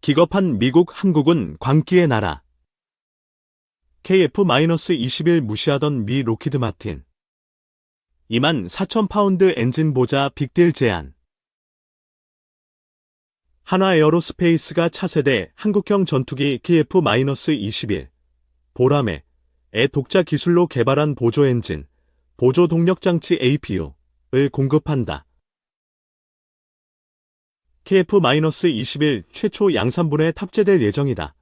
기겁한 미국 한국은 광기의 나라. KF-21 무시하던 미 록히드 마틴. 24,000파운드 엔진 보자 빅딜 제안. 한화 에어로스페이스가 차세대 한국형 전투기 KF-21 보라매의 독자 기술로 개발한 보조 엔진, 보조 동력 장치 APU를 공급한다. KF-21 최초 양산분에 탑재될 예정이다.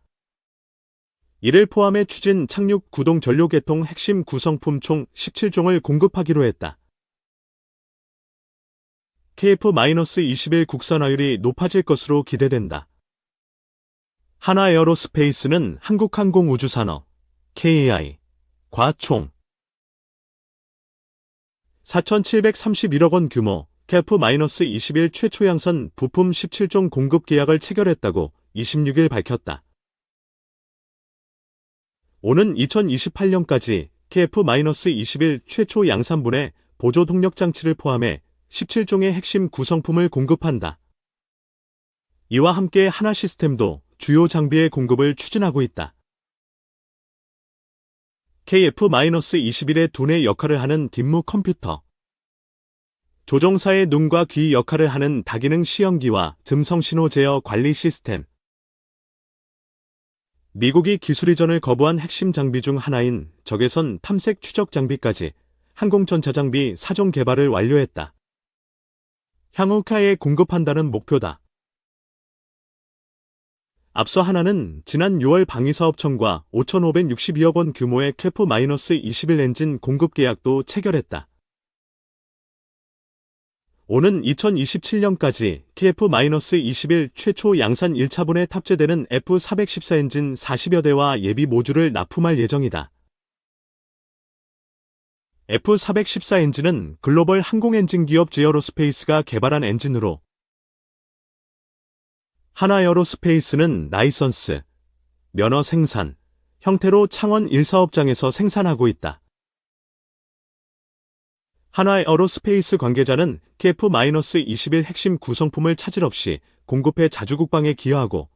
이를 포함해 추진 착륙 구동 전료 계통 핵심 구성품 총 17종을 공급하기로 했다. KF-21 국산화율이 높아질 것으로 기대된다. 한화 에어로스페이스는 한국항공우주산업 KAI 과 총 4,731억 원 규모 KF-21 최초 양산 부품 17종 공급 계약을 체결했다고 26일 밝혔다. 오는 2028년까지 KF-21 최초 양산분에 보조 동력 장치를 포함해 17종의 핵심 구성품을 공급한다. 이와 함께 한화 시스템도 주요 장비의 공급을 추진하고 있다. KF-21의 두뇌 역할을 하는 뒷무 컴퓨터, 조종사의 눈과 귀 역할을 하는 다기능 시험기와 점성신호 제어 관리 시스템, 미국이 기술 이전을 거부한 핵심 장비 중 하나인 적외선 탐색 추적 장비까지 항공전차장비 4종 개발을 완료했다. 향후 카에 공급한다는 목표다. 앞서 한화는 지난 6월 방위사업청과 5,562억 원 규모의 KF-21 엔진 공급 계약도 체결했다. 오는 2027년까지 KF-21 최초 양산 1차분에 탑재되는 F414 엔진 40여 대와 예비 모듈을 납품할 예정이다. F414 엔진은 글로벌 항공엔진 기업 제어로스페이스가 개발한 엔진으로 한화 에어로스페이스는 라이선스, 면허 생산, 형태로 창원 1사업장에서 생산하고 있다. 한화 에어로스페이스 관계자는 KF-21 핵심 구성품을 차질 없이 공급해 자주국방에 기여하고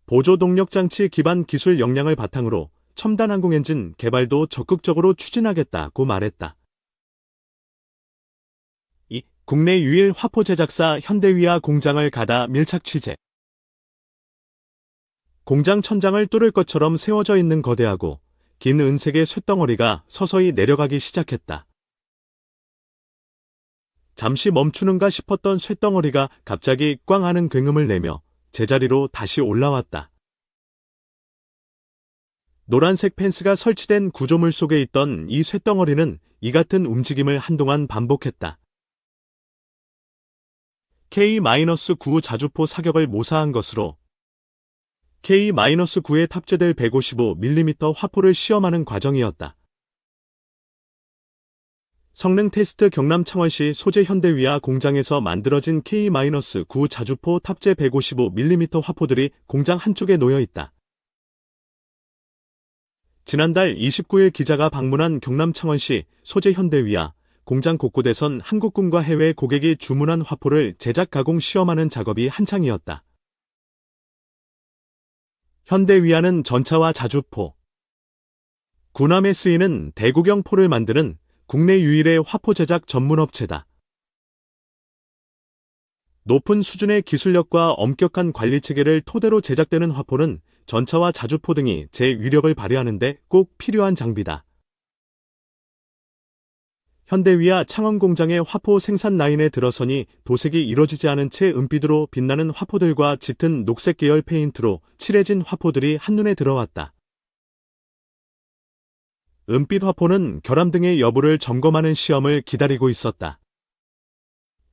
보조 동력 장치 기반 기술 역량을 바탕으로 첨단 항공엔진 개발도 적극적으로 추진하겠다고 말했다. 국내 유일 화포 제작사 현대위아 공장을 가다 밀착 취재. 공장 천장을 뚫을 것처럼 세워져 있는 거대하고 긴 은색의 쇳덩어리가 서서히 내려가기 시작했다. 잠시 멈추는가 싶었던 쇳덩어리가 갑자기 꽝 하는 굉음을 내며 제자리로 다시 올라왔다. 노란색 펜스가 설치된 구조물 속에 있던 이 쇳덩어리는 이 같은 움직임을 한동안 반복했다. K-9 자주포 사격을 모사한 것으로 K-9에 탑재될 155mm 화포를 시험하는 과정이었다. 성능 테스트 경남 창원시 소재 현대위아 공장에서 만들어진 K-9 자주포 탑재 155mm 화포들이 공장 한쪽에 놓여 있다. 지난달 29일 기자가 방문한 경남 창원시 소재 현대위아 공장 곳곳에선 한국군과 해외 고객이 주문한 화포를 제작 가공 시험하는 작업이 한창이었다. 현대위아는 전차와 자주포, 군함에 쓰이는 대구경 포를 만드는 국내 유일의 화포 제작 전문업체다. 높은 수준의 기술력과 엄격한 관리 체계를 토대로 제작되는 화포는 전차와 자주포 등이 제 위력을 발휘하는 데 꼭 필요한 장비다. 현대위아 창원 공장의 화포 생산 라인에 들어서니 도색이 이뤄지지 않은 채 은빛으로 빛나는 화포들과 짙은 녹색 계열 페인트로 칠해진 화포들이 한눈에 들어왔다. 은빛 화포는 결함 등의 여부를 점검하는 시험을 기다리고 있었다.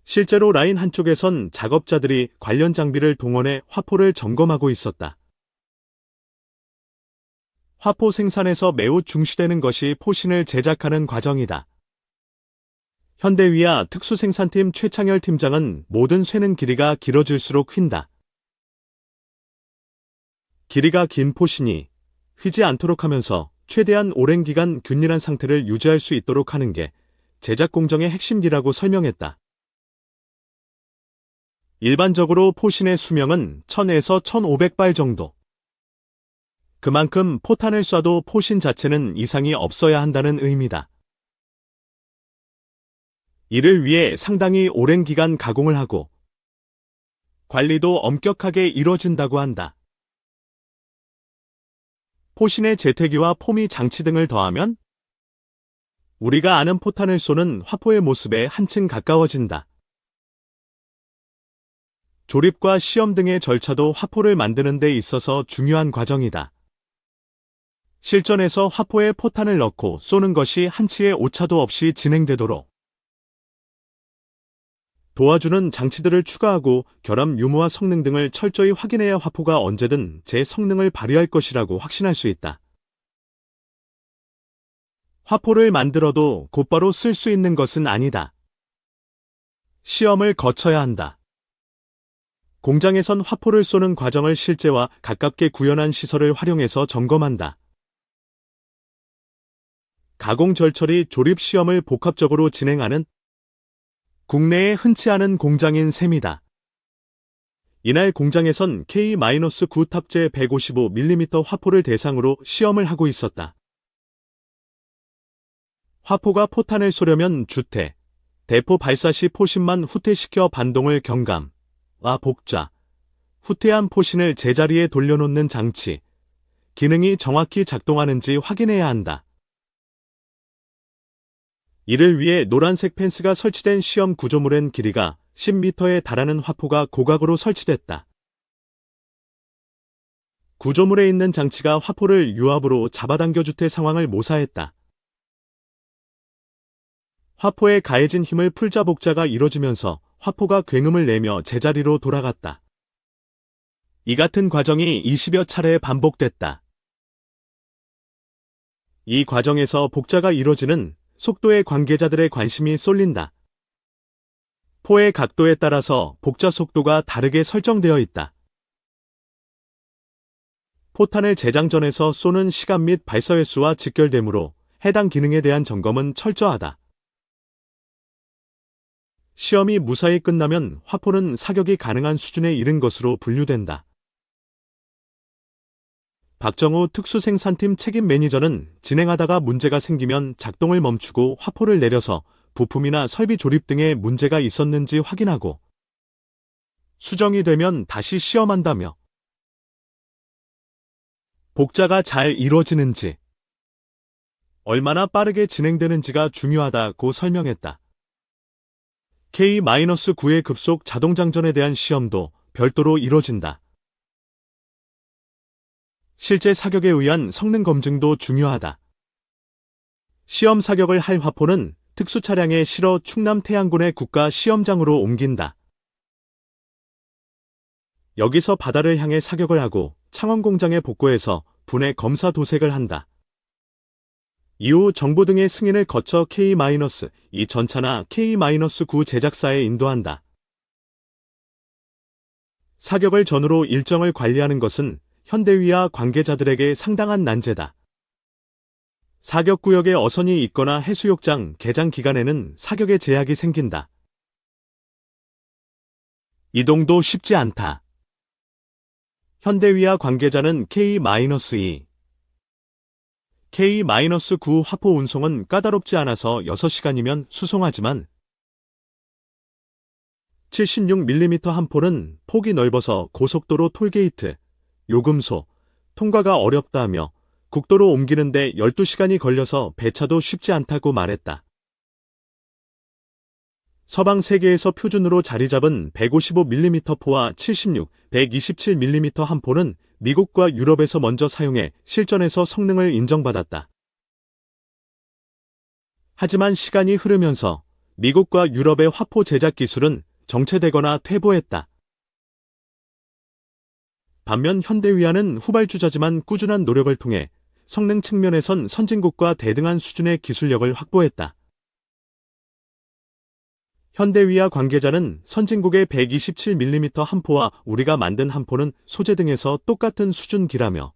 실제로 라인 한쪽에선 작업자들이 관련 장비를 동원해 화포를 점검하고 있었다. 화포 생산에서 매우 중시되는 것이 포신을 제작하는 과정이다. 현대위아 특수생산팀 최창열 팀장은 모든 쇠는 길이가 길어질수록 휜다. 길이가 긴 포신이 휘지 않도록 하면서 최대한 오랜 기간 균일한 상태를 유지할 수 있도록 하는 게 제작 공정의 핵심기라고 설명했다. 일반적으로 포신의 수명은 1000에서 1500발 정도. 그만큼 포탄을 쏴도 포신 자체는 이상이 없어야 한다는 의미다. 이를 위해 상당히 오랜 기간 가공을 하고 관리도 엄격하게 이뤄진다고 한다. 포신의 재태기와 포미 장치 등을 더하면 우리가 아는 포탄을 쏘는 화포의 모습에 한층 가까워진다. 조립과 시험 등의 절차도 화포를 만드는 데 있어서 중요한 과정이다. 실전에서 화포에 포탄을 넣고 쏘는 것이 한치의 오차도 없이 진행되도록 도와주는 장치들을 추가하고 결함 유무와 성능 등을 철저히 확인해야 화포가 언제든 제 성능을 발휘할 것이라고 확신할 수 있다. 화포를 만들어도 곧바로 쓸 수 있는 것은 아니다. 시험을 거쳐야 한다. 공장에선 화포를 쏘는 과정을 실제와 가깝게 구현한 시설을 활용해서 점검한다. 가공 절처리 조립 시험을 복합적으로 진행하는 국내에 흔치 않은 공장인 셈이다. 이날 공장에선 K-9 탑재 155mm 화포를 대상으로 시험을 하고 있었다. 화포가 포탄을 쏘려면 주태, 대포 발사 시 포신만 후퇴시켜 반동을 경감과 복좌, 후퇴한 포신을 제자리에 돌려놓는 장치, 기능이 정확히 작동하는지 확인해야 한다. 이를 위해 노란색 펜스가 설치된 시험 구조물엔 길이가 10m에 달하는 화포가 고각으로 설치됐다. 구조물에 있는 장치가 화포를 유압으로 잡아당겨 주태 상황을 모사했다. 화포에 가해진 힘을 풀자 복자가 이뤄지면서 화포가 굉음을 내며 제자리로 돌아갔다. 이 같은 과정이 20여 차례 반복됐다. 이 과정에서 복자가 이뤄지는 속도에 관계자들의 관심이 쏠린다. 포의 각도에 따라서 복자 속도가 다르게 설정되어 있다. 포탄을 제장전에서 쏘는 시간 및 발사 횟수와 직결되므로 해당 기능에 대한 점검은 철저하다. 시험이 무사히 끝나면 화포는 사격이 가능한 수준에 이른 것으로 분류된다. 박정우 특수생산팀 책임 매니저는 진행하다가 문제가 생기면 작동을 멈추고 화포를 내려서 부품이나 설비 조립 등에 문제가 있었는지 확인하고 수정이 되면 다시 시험한다며 복자가 잘 이루어지는지 얼마나 빠르게 진행되는지가 중요하다고 설명했다. K-9의 급속 자동장전에 대한 시험도 별도로 이뤄진다. 실제 사격에 의한 성능 검증도 중요하다. 시험 사격을 할 화포는 특수 차량에 실어 충남 태안군의 국가 시험장으로 옮긴다. 여기서 바다를 향해 사격을 하고 창원 공장에 복구해서 분해 검사 도색을 한다. 이후 정부 등의 승인을 거쳐 K-2 전차나 K-9 제작사에 인도한다. 사격을 전후로 일정을 관리하는 것은 현대위와 관계자들에게 상당한 난제다. 사격구역에 어선이 있거나 해수욕장 개장 기간에는 사격에 제약이 생긴다. 이동도 쉽지 않다. 현대위와 관계자는 K-2, K-9 화포 운송은 까다롭지 않아서 6시간이면 수송하지만 76mm 한 포는 폭이 넓어서 고속도로 톨게이트, 요금소, 통과가 어렵다며 국도로 옮기는데 12시간이 걸려서 배차도 쉽지 않다고 말했다. 서방 세계에서 표준으로 자리 잡은 155mm 포와 76, 127mm 한 포는 미국과 유럽에서 먼저 사용해 실전에서 성능을 인정받았다. 하지만 시간이 흐르면서 미국과 유럽의 화포 제작 기술은 정체되거나 퇴보했다. 반면 현대위안은 후발주자지만 꾸준한 노력을 통해 성능 측면에선 선진국과 대등한 수준의 기술력을 확보했다. 현대위아 관계자는 선진국의 127mm 한 포와 우리가 만든 한 포는 소재 등에서 똑같은 수준기라며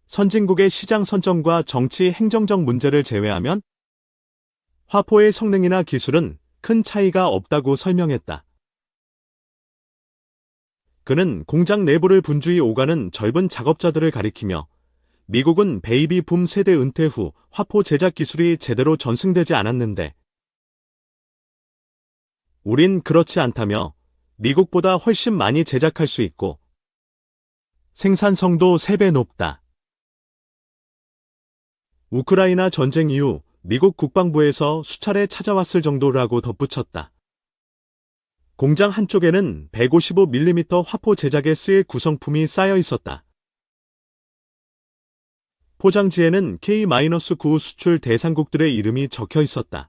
선진국의 시장 선정과 정치 행정적 문제를 제외하면 화포의 성능이나 기술은 큰 차이가 없다고 설명했다. 그는 공장 내부를 분주히 오가는 젊은 작업자들을 가리키며 미국은 베이비 붐 세대 은퇴 후 화포 제작 기술이 제대로 전승되지 않았는데 우린 그렇지 않다며 미국보다 훨씬 많이 제작할 수 있고 생산성도 3배 높다. 우크라이나 전쟁 이후 미국 국방부에서 수차례 찾아왔을 정도라고 덧붙였다. 공장 한쪽에는 155mm 화포 제작에 쓰일 구성품이 쌓여 있었다. 포장지에는 K-9 수출 대상국들의 이름이 적혀 있었다.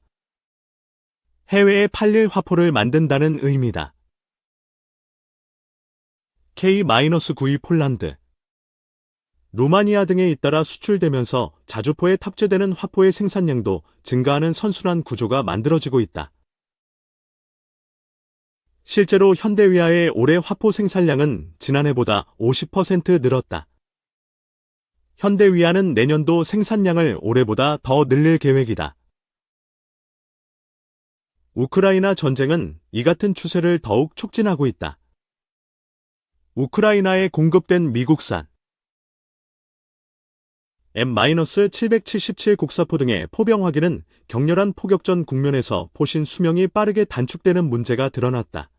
해외에 팔릴 화포를 만든다는 의미다. K-9이 폴란드, 루마니아 등에 잇따라 수출되면서 자주포에 탑재되는 화포의 생산량도 증가하는 선순환 구조가 만들어지고 있다. 실제로 현대위아의 올해 화포 생산량은 지난해보다 50% 늘었다. 현대위아는 내년도 생산량을 올해보다 더 늘릴 계획이다. 우크라이나 전쟁은 이 같은 추세를 더욱 촉진하고 있다. 우크라이나에 공급된 미국산 M-777 곡사포 등의 포병화기는 격렬한 포격전 국면에서 포신 수명이 빠르게 단축되는 문제가 드러났다.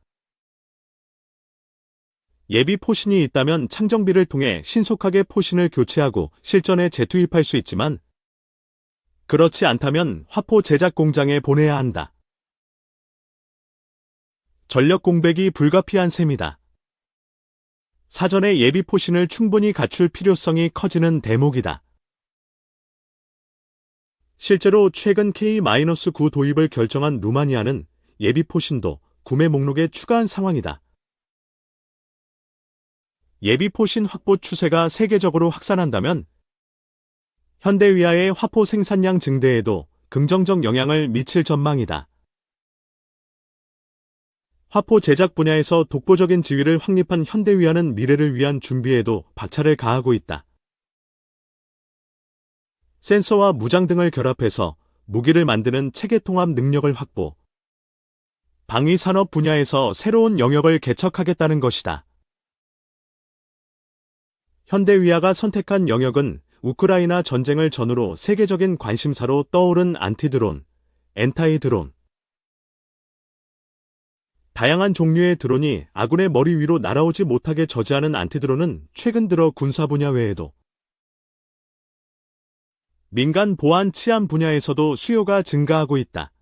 예비 포신이 있다면 창정비를 통해 신속하게 포신을 교체하고 실전에 재투입할 수 있지만 그렇지 않다면 화포 제작 공장에 보내야 한다. 전력 공백이 불가피한 셈이다. 사전에 예비 포신을 충분히 갖출 필요성이 커지는 대목이다. 실제로 최근 K-9 도입을 결정한 루마니아는 예비 포신도 구매 목록에 추가한 상황이다. 예비 포신 확보 추세가 세계적으로 확산한다면 현대위아의 화포 생산량 증대에도 긍정적 영향을 미칠 전망이다. 화포 제작 분야에서 독보적인 지위를 확립한 현대위아는 미래를 위한 준비에도 박차를 가하고 있다. 센서와 무장 등을 결합해서 무기를 만드는 체계 통합 능력을 확보, 방위 산업 분야에서 새로운 영역을 개척하겠다는 것이다. 현대위아가 선택한 영역은 우크라이나 전쟁을 전후로 세계적인 관심사로 떠오른 안티드론, 엔타이드론. 다양한 종류의 드론이 아군의 머리 위로 날아오지 못하게 저지하는 안티드론은 최근 들어 군사 분야 외에도 민간 보안 치안 분야에서도 수요가 증가하고 있다.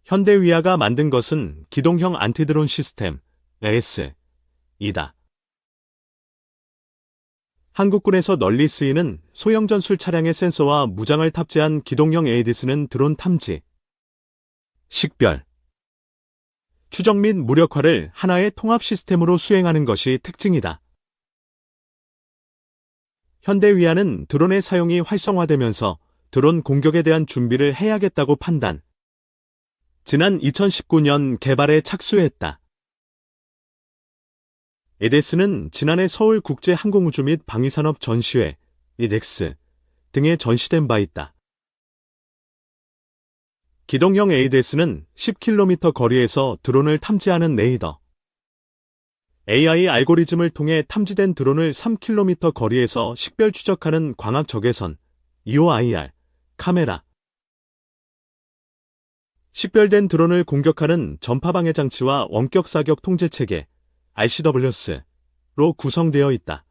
현대위아가 만든 것은 기동형 안티드론 시스템, AS-이다. 한국군에서 널리 쓰이는 소형 전술 차량의 센서와 무장을 탑재한 기동형 ADS는 드론 탐지, 식별, 추적 및 무력화를 하나의 통합 시스템으로 수행하는 것이 특징이다. 현대위아는 드론의 사용이 활성화되면서 드론 공격에 대한 준비를 해야겠다고 판단. 지난 2019년 개발에 착수했다. ADS는 지난해 서울국제항공우주 및 방위산업 전시회, 이덱스 등에 전시된 바 있다. 기동형 ADS는 10km 거리에서 드론을 탐지하는 레이더, AI 알고리즘을 통해 탐지된 드론을 3km 거리에서 식별 추적하는 광학 적외선, EOIR, 카메라, 식별된 드론을 공격하는 전파방해 장치와 원격 사격 통제 체계, RCWS로 구성되어 있다.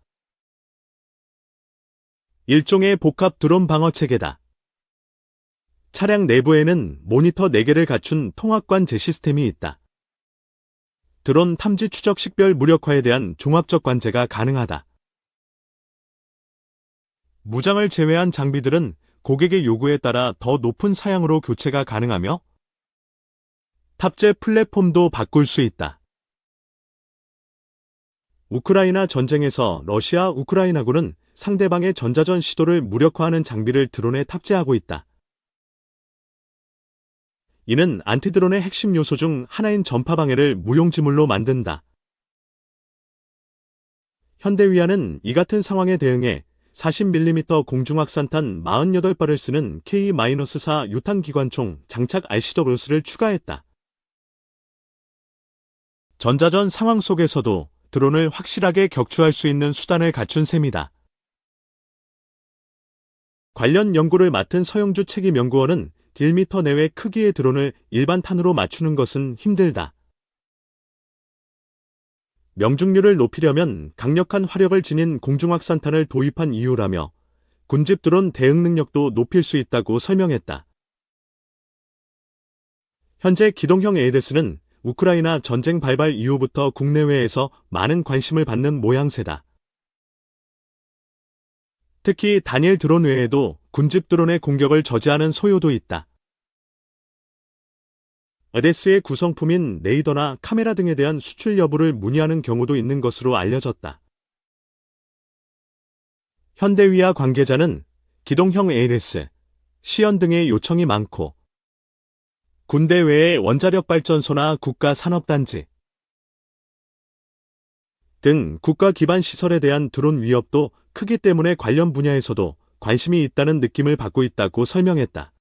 일종의 복합 드론 방어 체계다. 차량 내부에는 모니터 4개를 갖춘 통합관제 시스템이 있다. 드론 탐지 추적 식별 무력화에 대한 종합적 관제가 가능하다. 무장을 제외한 장비들은 고객의 요구에 따라 더 높은 사양으로 교체가 가능하며 탑재 플랫폼도 바꿀 수 있다. 우크라이나 전쟁에서 러시아 우크라이나군은 상대방의 전자전 시도를 무력화하는 장비를 드론에 탑재하고 있다. 이는 안티드론의 핵심 요소 중 하나인 전파방해를 무용지물로 만든다. 현대위아는 이 같은 상황에 대응해 40mm 공중확산탄 48발을 쓰는 K-4 유탄기관총 장착 RCWS를 추가했다. 전자전 상황 속에서도 드론을 확실하게 격추할 수 있는 수단을 갖춘 셈이다. 관련 연구를 맡은 서영주 책임연구원은 1m 내외 크기의 드론을 일반 탄으로 맞추는 것은 힘들다. 명중률을 높이려면 강력한 화력을 지닌 공중확산탄을 도입한 이유라며 군집 드론 대응 능력도 높일 수 있다고 설명했다. 현재 기동형 에이데스는 우크라이나 전쟁 발발 이후부터 국내외에서 많은 관심을 받는 모양새다. 특히 단일 드론 외에도 군집 드론의 공격을 저지하는 소요도 있다. 에이데스의 구성품인 레이더나 카메라 등에 대한 수출 여부를 문의하는 경우도 있는 것으로 알려졌다. 현대위아 관계자는 기동형 에이데스, 시연 등의 요청이 많고 군대 외의 원자력 발전소나 국가산업단지 등 국가 기반 시설에 대한 드론 위협도 크기 때문에 관련 분야에서도 관심이 있다는 느낌을 받고 있다고 설명했다.